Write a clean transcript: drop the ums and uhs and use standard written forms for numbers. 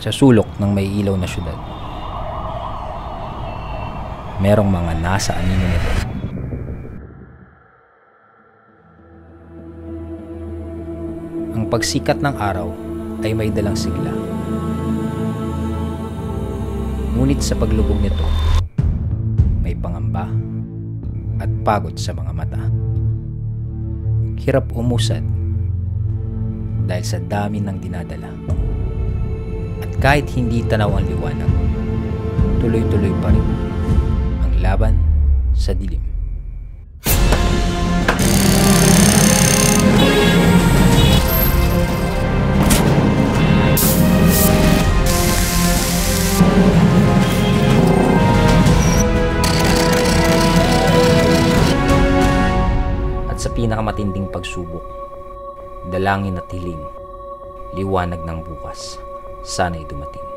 Sa sulok ng may ilaw na syudad, merong mga nasa anino nito. Ang pagsikat ng araw ay may dalang sigla. Ngunit sa paglubog nito, may pangamba at pagod sa mga mata. Hirap umusad dahil sa dami ng dinadala. At kahit hindi tanaw ang liwanag, tuloy-tuloy pa rin ang laban sa dilim. At sa pinakamatinding pagsubok, dalangin at hiling, liwanag ng bukas, sana'y dumating.